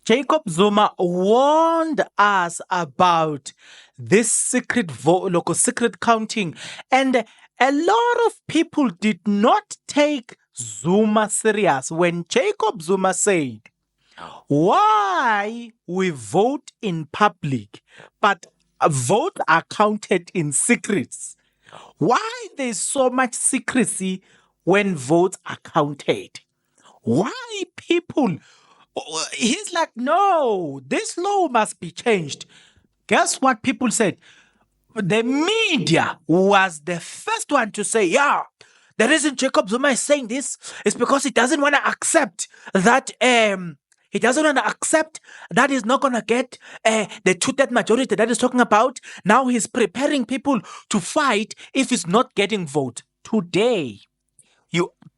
Jacob Zuma warned us about this secret vote, local secret counting, and a lot of people did not take Zuma serious when Jacob Zuma said, "Why we vote in public, but votes are counted in secrets? Why there's so much secrecy when votes are counted? Why people?" He's like, no, this law must be changed. Guess what people said? The media was the first one to say, yeah, the reason Jacob Zuma is saying this is because he doesn't want to accept that he doesn't want to accept that he's not going to get the two-third majority that he's talking about. Now he's preparing people to fight if he's not getting vote. Today,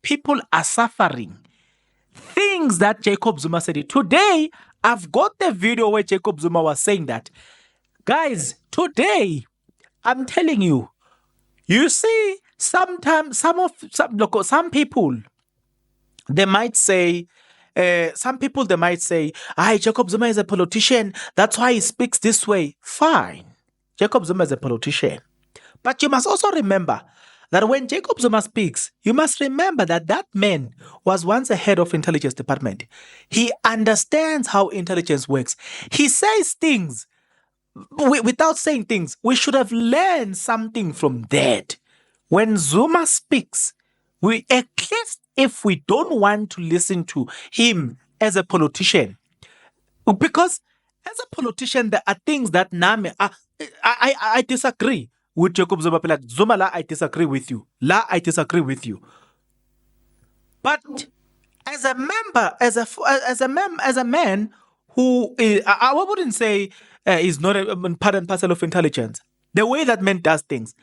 people are suffering. Things that Jacob Zuma said. Today, I've got the video where Jacob Zuma was saying that. Guys, today, I'm telling you, you see, sometimes some people, they might say, Jacob Zuma is a politician. That's why he speaks this way. Fine. Jacob Zuma is a politician. But you must also remember that when Jacob Zuma speaks, you must remember that that man was once a head of intelligence department. He understands how intelligence works. He says things without saying things. We should have learned something from that. When Zuma speaks, at least if we don't want to listen to him as a politician, because as a politician, there are things that I disagree with Jacob Zuma. Like, Zuma, la, I disagree with you. La, I disagree with you. But as a member, as a man who is, I wouldn't say is not a part and parcel of intelligence. The way that man does things.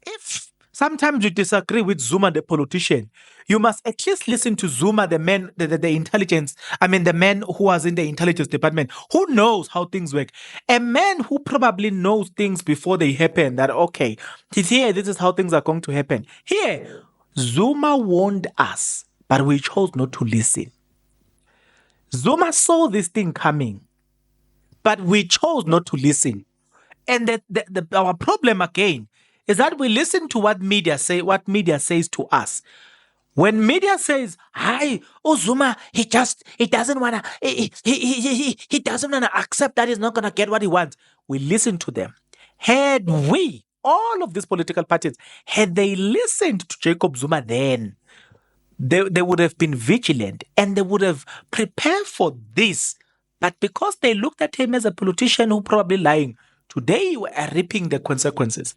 If sometimes you disagree with Zuma, the politician, you must at least listen to Zuma, the man, the intelligence. I mean, the man who was in the intelligence department, who knows how things work. A man who probably knows things before they happen. That okay, here, this is how things are going to happen. Here, Zuma warned us, but we chose not to listen. Zuma saw this thing coming, but we chose not to listen. And our problem again is that we listen to what media says to us. When media says, "Hi, Zuma, he doesn't wanna he doesn't wanna accept that he's not gonna get what he wants," we listen to them. Had we, all of these political parties, had they listened to Jacob Zuma then, they would have been vigilant and they would have prepared for this. But because they looked at him as a politician who probably lying, today we are reaping the consequences.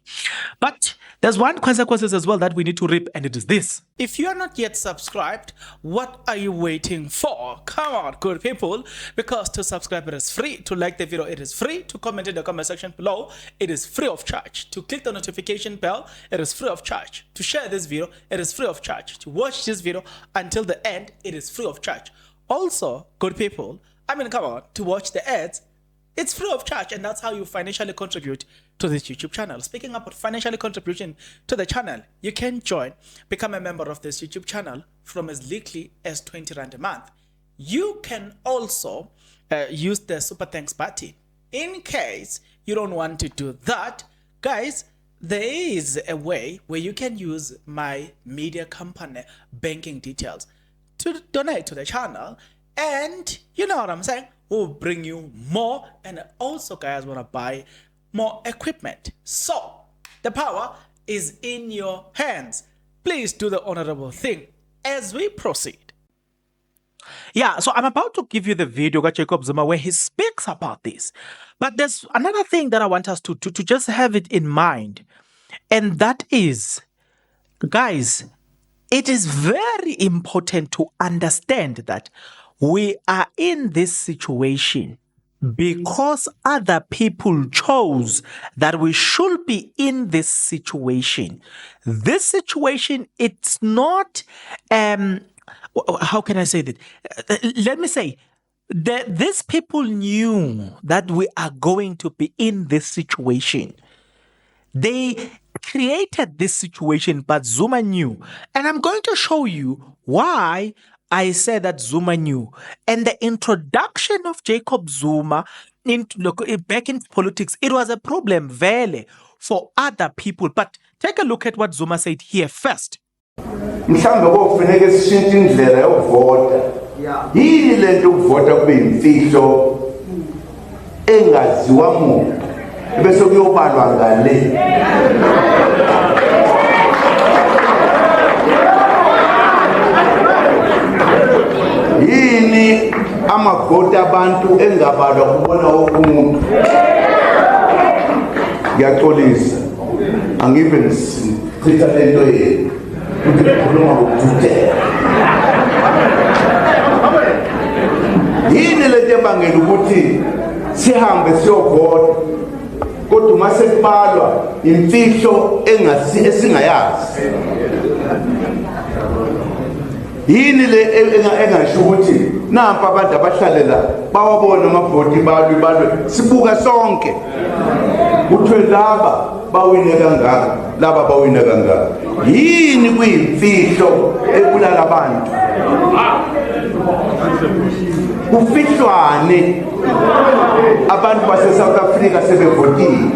But there's one consequences as well that we need to reap, and it is this. If you are not yet subscribed, what are you waiting for? Come on, good people, because to subscribe it is free, to like the video it is free, to comment in the comment section below it is free of charge, to click the notification bell it is free of charge, to share this video it is free of charge, to watch this video until the end it is free of charge. Also, good people, come on, to watch the ads, it's free of charge, and that's how you financially contribute to this YouTube channel. Speaking about financially contribution to the channel, you can become a member of this YouTube channel from as little as 20 Rand a month. You can also use the super thanks button. In case you don't want to do that, guys, there is a way where you can use my media company banking details to donate to the channel, and you know what I'm saying, we'll bring you more, and also guys want to buy more equipment. So the power is in your hands. Please do the honorable thing as we proceed. Yeah, so I'm about to give you the video by Jacob Zuma where he speaks about this. But there's another thing that I want us to just have it in mind. And that is, guys, it is very important to understand that we are in this situation because other people chose that we should be in this situation. This situation, it's not, how can I say that? Let me say, these people knew that we are going to be in this situation. They created this situation, but Zuma knew. And I'm going to show you why I said that Zuma knew. And the introduction of Jacob Zuma back into politics, it was a problem, vele, for other people. But take a look at what Zuma said here first. Mhlambe kofuneka sishintshe indlela yokuvota. Yini lento ukuvota kube imfihlo engaziwa muntu bese kuyobalwa ngale. Yini amavoti abantu engabalwa kubona wonke umuntu. Ngiyaxolisa angive ngichitha lento yenu ukukhuluma ngokuthutha. Yini lento ebangela ukuthi sihambe siyovota kodwa uma sekubalwa imfihlo esingayazi. Yini le engasho ukuthi nampa abantu abahlalela bawabona amavoti balwe sibuka sonke kuthiwe laba bawine kangaka laba bawine kangaka. Yini kuyimfihlo ebulala abantu kufihlwane abantu base-South Africa sebevotile.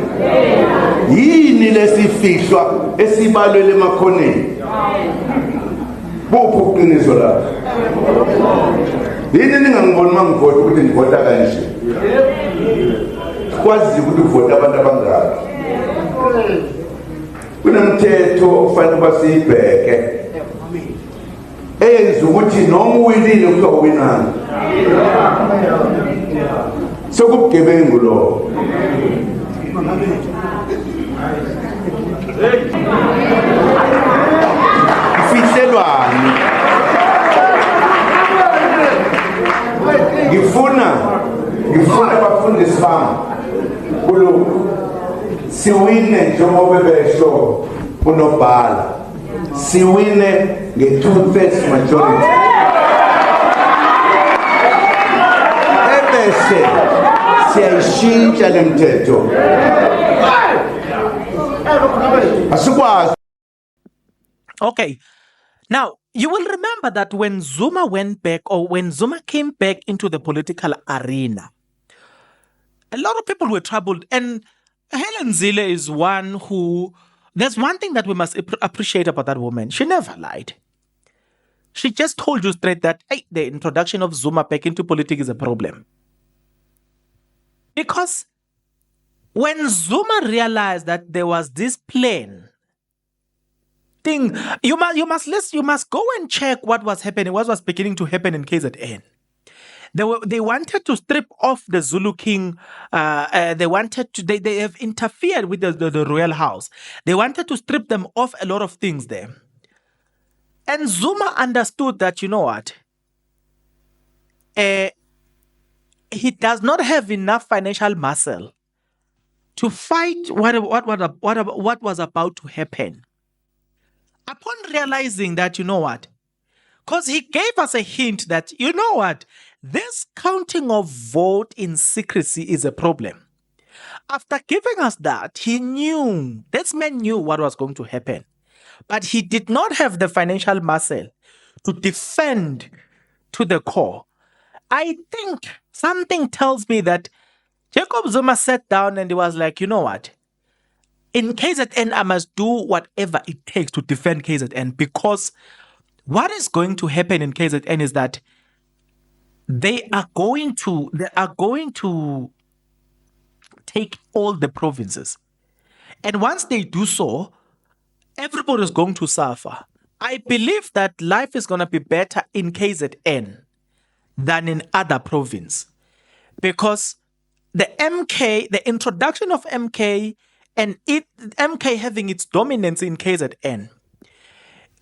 Yini lesifihlwa esibalwele emakhoneni buphi uqiniso lapho? Yini ningangiboni uma ngivota ukuthi ngivota kanje? Kwazi ukuthi uvota abantu abangaki. Kunemthetho ofanele ukuba siyibheke eyenza ukuthi noma uwinile kuthiwa uwinanga. Sekubugebengu lo. Ifihlelwane. Ngifuna abafundisi bami kulokhu siwine njengoba besho unobhala. Siwine nge-2/3 majority. Ebese siyayishintsha le mthetho. Asikwazi. Okay. Now, you will remember that when Zuma went back, or when Zuma came back into the political arena, a lot of people were troubled. And Helen Zille is one who, there's one thing that we must appreciate about that woman. She never lied. She just told you straight that, hey, the introduction of Zuma back into politics is a problem. Because when Zuma realized that there was this plan thing, you must go and check what was happening, what was beginning to happen in KZN. They wanted to strip off the Zulu king. They have interfered with the royal house. They wanted to strip them off a lot of things there. And Zuma understood that, you know what? He does not have enough financial muscle to fight what was about to happen. Upon realizing that, you know what? Because he gave us a hint that, you know what? This counting of vote in secrecy is a problem. After giving us that, this man knew what was going to happen. But he did not have the financial muscle to defend to the core. I think something tells me that Jacob Zuma sat down and he was like, you know what? In KZN, I must do whatever it takes to defend KZN, because what is going to happen in KZN is that they are going to take all the provinces. And once they do so, everybody is going to suffer. I believe that life is going to be better in KZN than in other provinces, because the introduction of MK and MK having its dominance in KZN,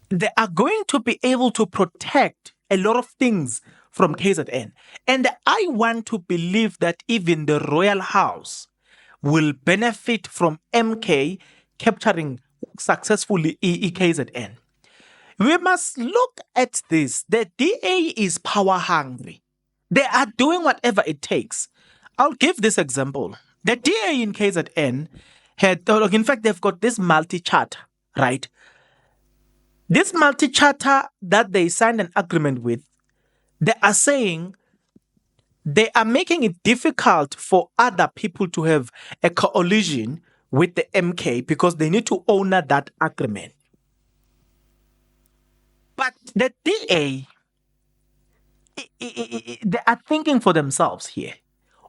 they are going to be able to protect a lot of things from KZN. And I want to believe that even the royal house will benefit from MK capturing successfully KZN. We must look at this. The DA is power hungry. They are doing whatever it takes. I'll give this example. The DA in KZN in fact, they've got this multi-charter, right? This multi-charter that they signed an agreement with They are saying they are making it difficult for other people to have a coalition with the MK because they need to honor that agreement. But the DA, they are thinking for themselves here.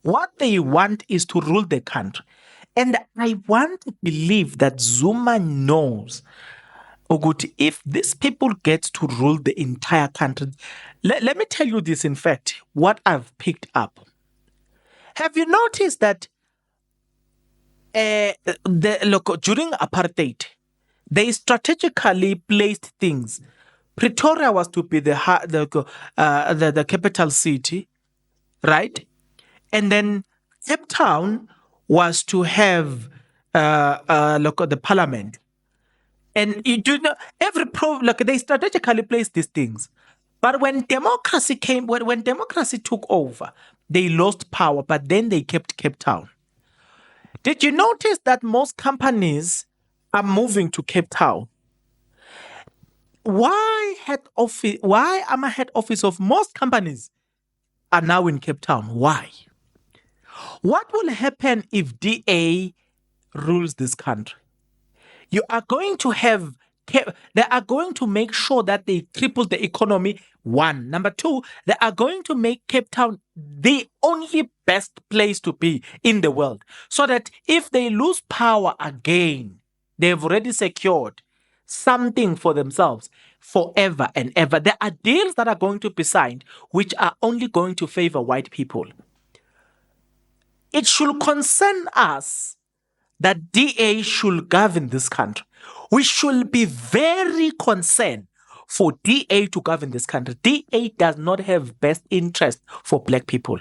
What they want is to rule the country. And I want to believe that Zuma knows, Oguti, if these people get to rule the entire country, let me tell you this, in fact, what I've picked up. Have you noticed that look, during apartheid, they strategically placed things. Pretoria was to be the capital city, right? And then Cape Town was to have the parliament. And you do know they strategically placed these things. But when democracy came, when democracy took over, they lost power, but then they kept Cape Town. Did you notice that most companies are moving to Cape Town? Why am a head office of most companies are now in Cape Town? Why? What will happen if DA rules this country? You are going to have, they are going to make sure that they cripple the economy. One. Number two, they are going to make Cape Town the only best place to be in the world. So that if they lose power again, they've already secured something for themselves forever and ever. There are deals that are going to be signed which are only going to favor white people. It should concern us that DA should govern this country. We should be very concerned for DA to govern this country. DA does not have best interest for black people.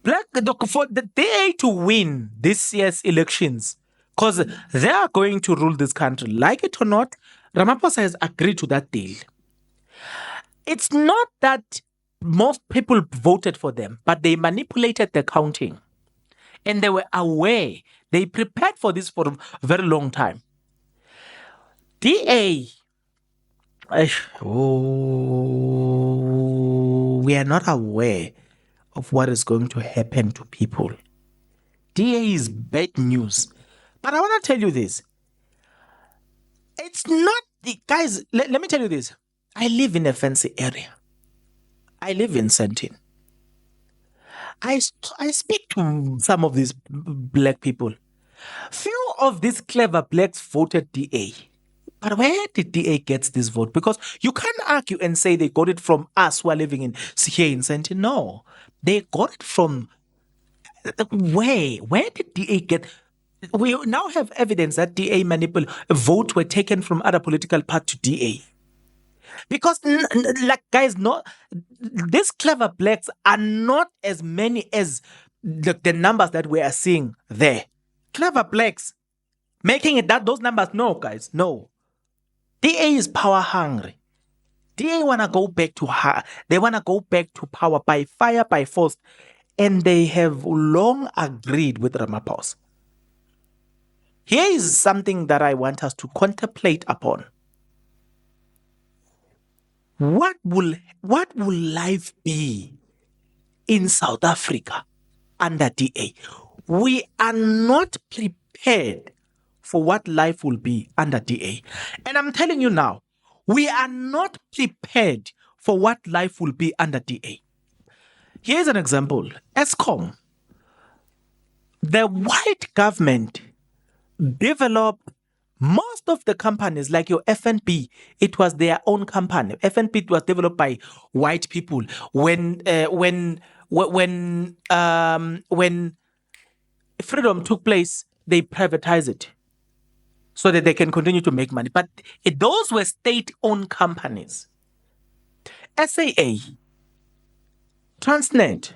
For the DA to win this year's elections, because they are going to rule this country, like it or not, Ramaphosa has agreed to that deal. It's not that most people voted for them, but they manipulated the counting. And they were aware. They prepared for this for a very long time. DA, we are not aware of what is going to happen to people. DA is bad news. But I want to tell you this. It's not, guys, let me tell you this. I live in a fancy area. I live in Sentin. I speak to some of these black people. Few of these clever blacks voted DA. But where did DA get this vote? Because you can't argue and say they got it from us who are living here in Sentin. No. They got it from where? Where did DA get? We now have evidence that DA votes were taken from other political parties to DA. Because, guys, these clever blacks are not as many as the numbers that we are seeing there. Clever blacks making it that those numbers, no, guys, no. DA is power hungry. DA wanna go back to her. They wanna go back to power by fire, by force, and they have long agreed with Ramaphosa. Here is something that I want us to contemplate upon. What will life be in South Africa under DA? We are not prepared for what life will be under DA. And I'm telling you now, we are not prepared for what life will be under DA. Here's an example. Eskom, the white government developed most of the companies, like your FNB, it was their own company. FNB was developed by white people. When freedom took place, they privatized it so that they can continue to make money. But those were state-owned companies. SAA, Transnet,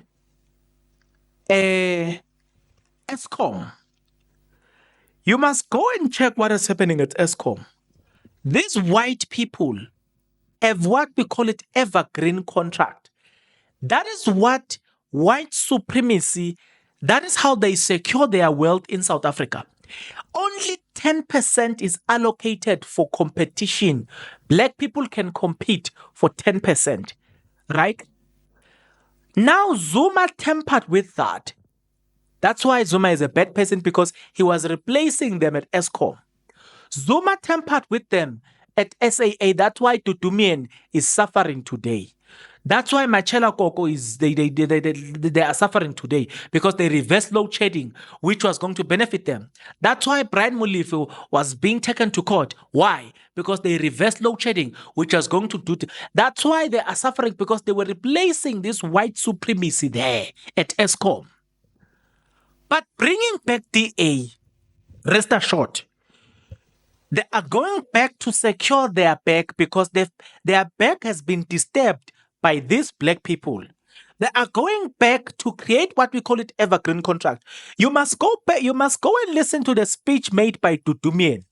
Eskom. You must go and check what is happening at Eskom. These white people have what we call it evergreen contract. That is what white supremacy, that is how they secure their wealth in South Africa. Only 10% is allocated for competition. Black people can compete for 10%, right? Now Zuma tampered with that. That's why Zuma is a bad person, because he was replacing them at ESCOM. Zuma tampered with them at SAA. That's why Tutumien is suffering today. That's why Machela Koko is they are suffering today, because they reversed load shedding, which was going to benefit them. That's why Brian Mulifu was being taken to court. Why? Because they reversed load shedding, which was going to do. That's why they are suffering, because they were replacing this white supremacy there at ESCOM. But bringing back DA, rest assured, they are going back to secure their back, because their back has been disturbed by these black people. They are going back to create what we call it evergreen contract. You must go back. You must go and listen to the speech made by Dudumien.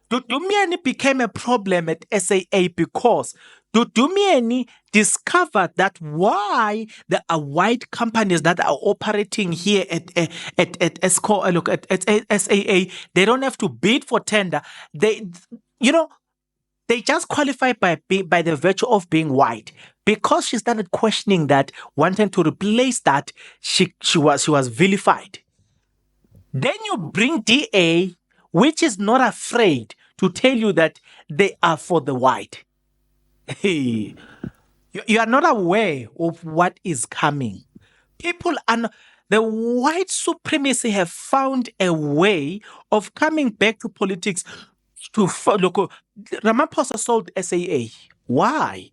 Dudumien became a problem at SAA because Dudumien discovered that why there are white companies that are operating here at ESCO, look at SAA, they don't have to bid for tender. They just qualify by the virtue of being white. Because she started questioning that, wanting to replace that, she was vilified. Then you bring DA, which is not afraid to tell you that they are for the white. Hey, you are not aware of what is coming. People are the white supremacy have found a way of coming back to politics. Look, Ramaphosa sold SAA. Why?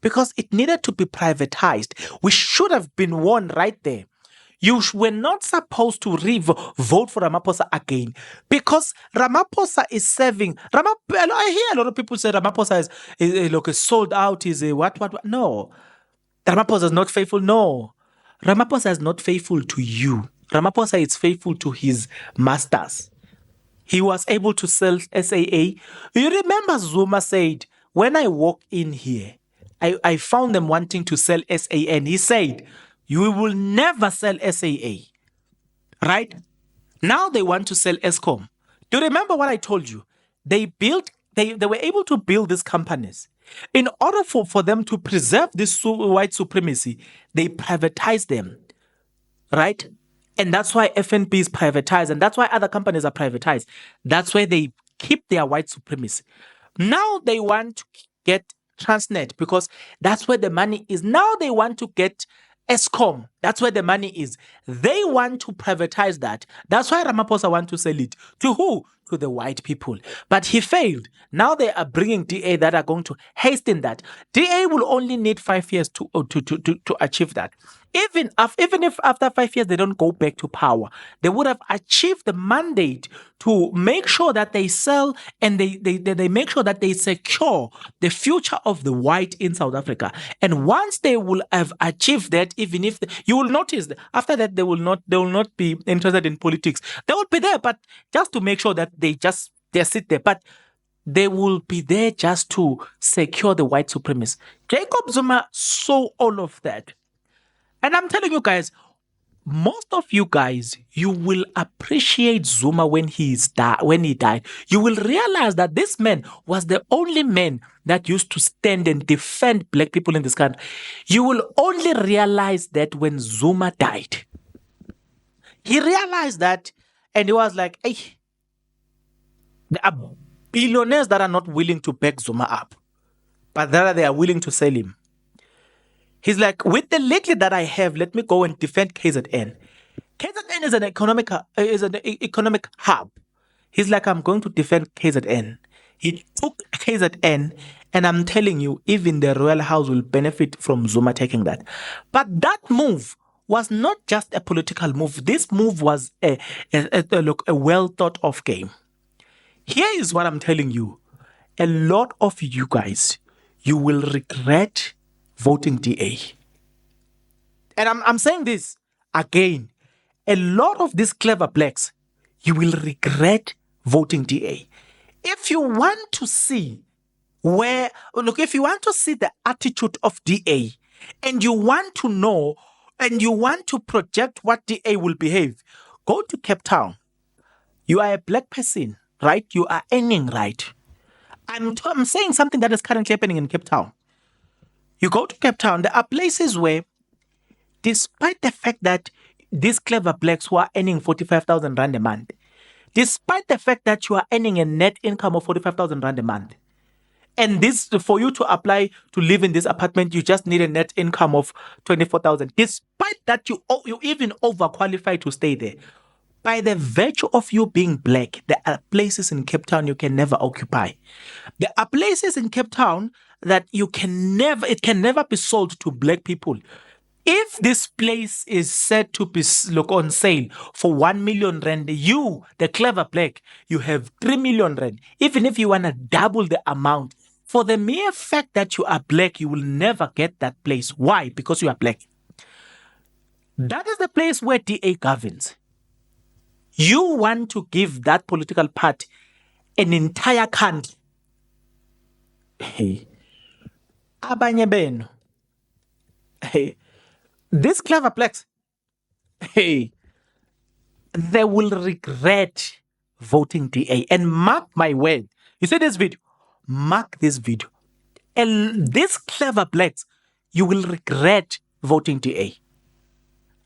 Because it needed to be privatized. We should have been warned right there. You were not supposed to vote for Ramaphosa again, because Ramaphosa is serving. I hear a lot of people say Ramaphosa is sold out. Is a what? No, Ramaphosa is not faithful. No, Ramaphosa is not faithful to you. Ramaphosa is faithful to his masters. He was able to sell SAA. You remember Zuma said, when I walk in here, I found them wanting to sell SAN. He said, you will never sell SAA. Right? Now they want to sell ESCOM. Do you remember what I told you? They were able to build these companies. In order for them to preserve this white supremacy, they privatized them. Right? And that's why FNB is privatized. And that's why other companies are privatized. That's why they keep their white supremacy. Now they want to get Transnet, because that's where the money is. Now they want to get ESCOM. That's where the money is. They want to privatize that. That's why Ramaphosa wants to sell it. To who? To the white people. But he failed. Now they are bringing DA that are going to hasten that. DA will only need 5 years to achieve that. Even if after 5 years they don't go back to power, they would have achieved the mandate to make sure that they sell and they make sure that they secure the future of the white in South Africa. And once they will have achieved that, even if you will notice that after that they will not be interested in politics. They will be there, but just to make sure that they sit there. But they will be there just to secure the white supremacy. Jacob Zuma saw all of that. And I'm telling you guys, most of you guys, you will appreciate Zuma when he died. You will realize that this man was the only man that used to stand and defend black people in this country. You will only realize that when Zuma died. He realized that, and he was like, hey, there are billionaires that are not willing to back Zuma up, but rather they are willing to sell him. He's like, with the little that I have, let me go and defend KZN. KZN is an economic hub. He's like, I'm going to defend KZN. He took KZN, and I'm telling you, even the royal house will benefit from Zuma taking that. But that move was not just a political move. This move was a well thought of game. Here is what I'm telling you. A lot of you guys, you will regret voting DA. And I'm saying this again. A lot of these clever blacks, you will regret voting DA. If you want to see if you want to see the attitude of DA, and you want to know, and you want to project what DA will behave, go to Cape Town. You are a black person. right? You are earning right. I'm saying something that is currently happening in Cape Town. You go to Cape Town, there are places where, despite the fact that these clever blacks who are earning 45,000 Rand a month, despite the fact that you are earning a net income of 45,000 Rand a month, and this, for you to apply to live in this apartment, you just need a net income of 24,000. Despite that, you even overqualify to stay there. By the virtue of you being black, there are places in Cape Town you can never occupy. There are places in Cape Town that it can never be sold to black people. If this place is said to be on sale for 1 million Rand, you, the clever black, you have 3 million Rand. Even if you want to double the amount, for the mere fact that you are black, you will never get that place. Why? Because you are black. That is the place where DA governs. You want to give that political party an entire country. Hey. Abanye benu. Hey. These clever blacks, hey, they will regret voting DA. And mark my word. You see this video? Mark this video. And these clever blacks, you will regret voting DA.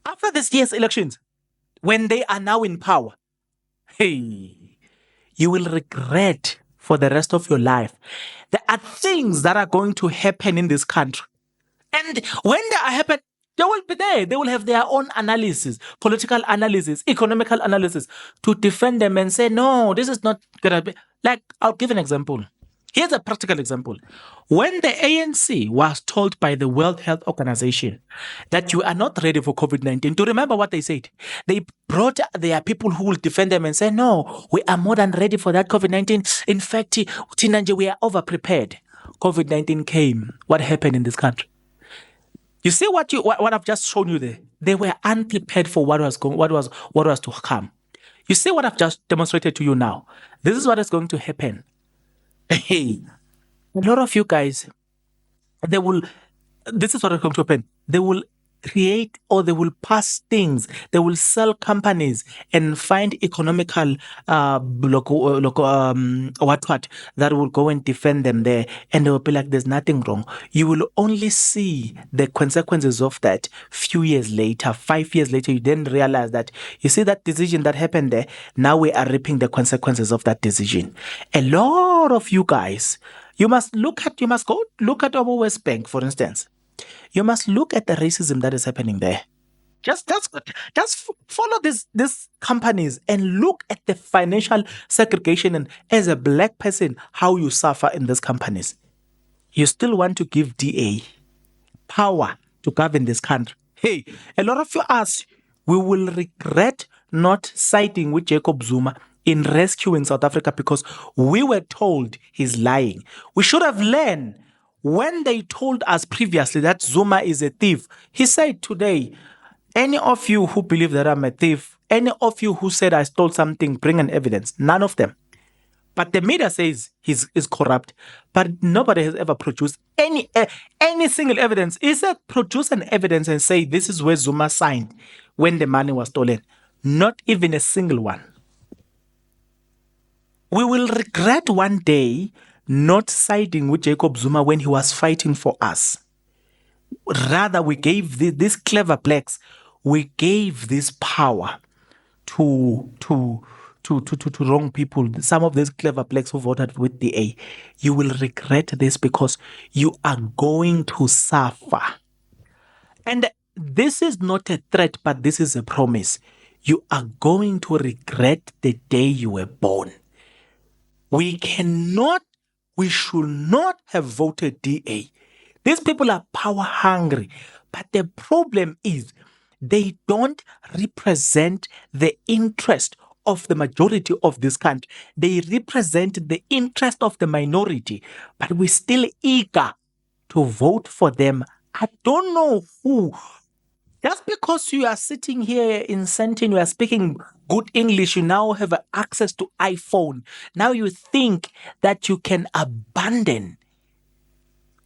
After this year's elections, when they are now in power, hey, you will regret for the rest of your life. There are things that are going to happen in this country. And when they are happening, they will be there. They will have their own analysis, political analysis, economical analysis to defend them and say, no, this is not going to be. Like, I'll give an example. Here's a practical example. When the ANC was told by the World Health Organization that you are not ready for COVID-19, do you remember what they said? They brought their people who will defend them and say, no, we are more than ready for that COVID-19. In fact, Tinanje, we are over-prepared. COVID-19 came. What happened in this country? You see what I've just shown you there? They were unprepared for what was to come. You see what I've just demonstrated to you now? This is what is going to happen. Hey, a lot of you guys, this is what is going to happen. They will create or they will pass things. They will sell companies and find economical that will go and defend them there, and they will be like, there's nothing wrong. You will only see the consequences of that few years later, 5 years later. You then realize that, you see that decision that happened there, now we are reaping the consequences of that decision. A lot of you guys, you must go look at our West Bank, for instance. You must look at the racism that is happening there. Just follow these companies and look at the financial segregation, and as a black person, how you suffer in these companies. You still want to give DA power to govern this country. Hey, a lot of us, we will regret not siding with Jacob Zuma in rescuing South Africa because we were told he's lying. We should have learned. When they told us previously that Zuma is a thief, he said today, any of you who believe that I'm a thief, any of you who said I stole something, bring an evidence. None of them. But the media says he's corrupt, but nobody has ever produced any single evidence. He said produce an evidence and say this is where Zuma signed when the money was stolen. Not even a single one. We will regret one day not siding with Jacob Zuma when he was fighting for us. Rather, we gave these clever blacks, we gave this power to wrong people. Some of these clever blacks who voted with the A. You will regret this because you are going to suffer. And this is not a threat, but this is a promise. You are going to regret the day you were born. We should not have voted DA. These people are power hungry. But the problem is they don't represent the interest of the majority of this country. They represent the interest of the minority. But we're still eager to vote for them. I don't know who. Just because you are sitting here in Sentin, you are speaking good English, you now have access to iPhone. Now you think that you can abandon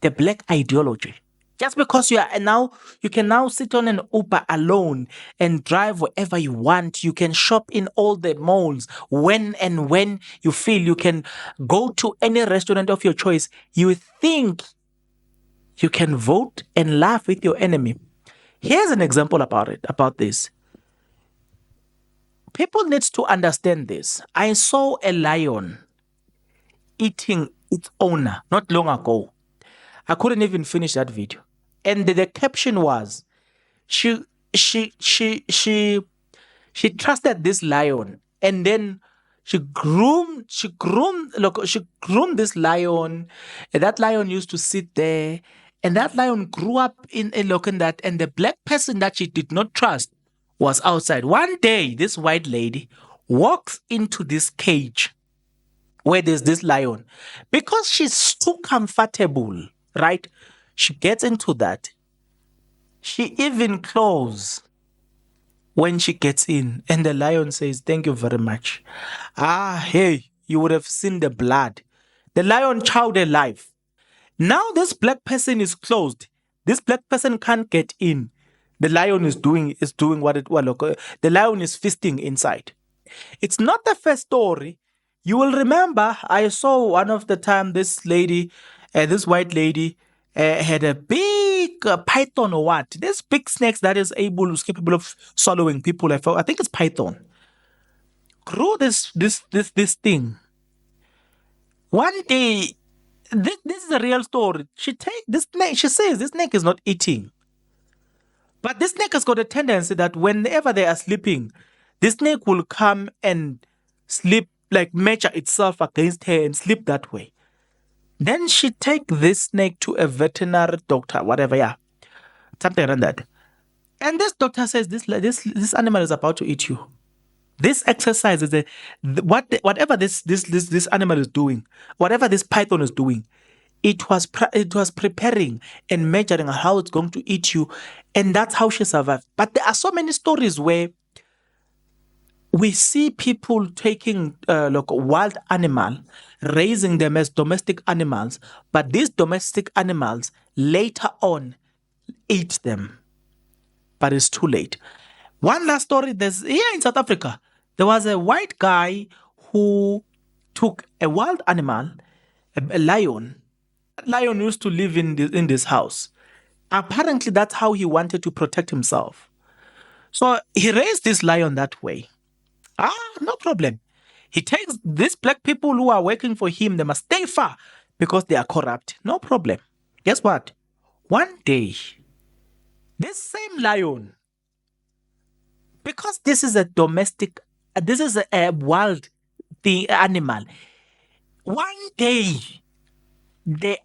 the black ideology. Just because you are now, you can now sit on an Uber alone and drive wherever you want. You can shop in all the malls when you feel. You can go to any restaurant of your choice. You think you can vote and laugh with your enemy. Here's an example about this. People need to understand this. I saw a lion eating its owner not long ago. I couldn't even finish that video. And the caption was, she she she she she trusted this lion, and then she groomed this lion, and that lion used to sit there, and that lion grew up in looking that, and the black person that she did not trust was outside. One day this white lady walks into this cage where there's this lion, because she's too comfortable, right? She gets into that. She even claws when she gets in, and the lion says, "Thank you very much." Ah, hey, you would have seen the blood. The lion chowed alive. Now this black person is closed. This black person can't get in. The lion is doing what it well. The lion is feasting inside. It's not the first story. You will remember, I saw one of the time this lady, this white lady, had a big python or what? This big snakes that is capable of swallowing people. I think it's python. Grew this thing. One day, this is a real story. She take this snake. She says this snake is not eating, but this snake has got a tendency that whenever they are sleeping, this snake will come and sleep, like measure itself against her and sleep that way. Then she take this snake to a veterinary doctor, whatever, yeah, something around that. And this doctor says this animal is about to eat you. This exercise is whatever this animal is doing, whatever this python is doing, it was preparing and measuring how it's going to eat you, and that's how she survived. But there are so many stories where we see people taking like wild animal, raising them as domestic animals, but these domestic animals later on eat them. But it's too late. One last story. There's here in South Africa, there was a white guy who took a wild animal, a lion. That lion used to live in this house. Apparently, that's how he wanted to protect himself. So he raised this lion that way. No problem. He takes these black people who are working for him, they must stay far because they are corrupt. No problem. Guess what? One day, this same lion, because this is a domestic, this is a wild animal, one day, the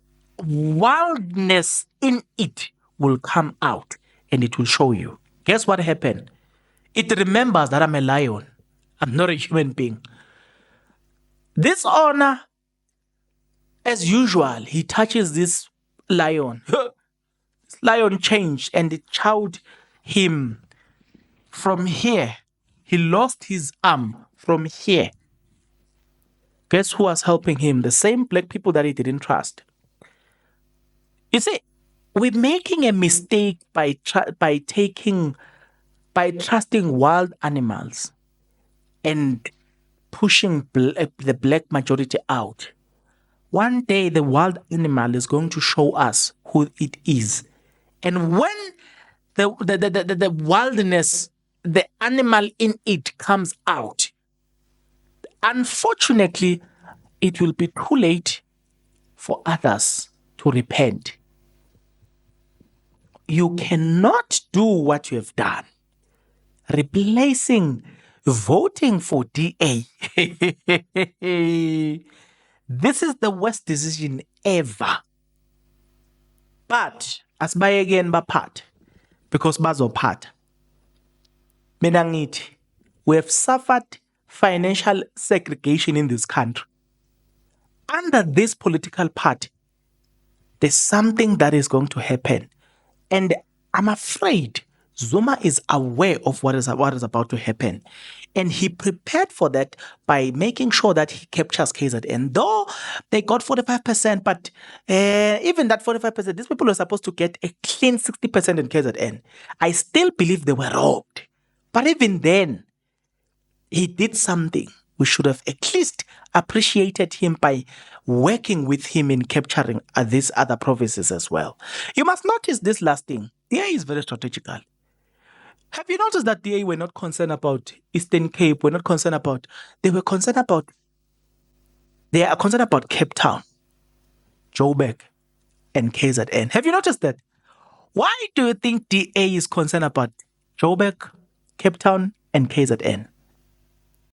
wildness in it will come out and it will show you. Guess what happened? It remembers that I'm a lion. I'm not a human being. This owner, as usual, he touches this lion. This lion changed and it chowed him from here. He lost his arm from here. Guess who was helping him? The same black people that he didn't trust. You see, we're making a mistake by trusting wild animals and pushing the black majority out. One day, the wild animal is going to show us who it is. And when the wildness, the animal in it comes out, unfortunately, it will be too late for others to repent. You cannot do what you have done. Replacing voting for DA. This is the worst decision ever. But asibaye again baphat, because bazophatha. Mina ngithi, we have suffered financial segregation in this country. Under this political party, there's something that is going to happen. And I'm afraid Zuma is aware of what is about to happen. And he prepared for that by making sure that he captures KZN. Though they got 45%, but even that 45%, these people were supposed to get a clean 60% in KZN. I still believe they were robbed. But even then, he did something. We should have at least appreciated him by working with him in capturing these other provinces as well. You must notice this last thing. DA is very strategical. Have you noticed that DA were not concerned about Eastern Cape, they are concerned about Cape Town, Joburg, and KZN. Have you noticed that? Why do you think DA is concerned about Joburg, Cape Town, and KZN?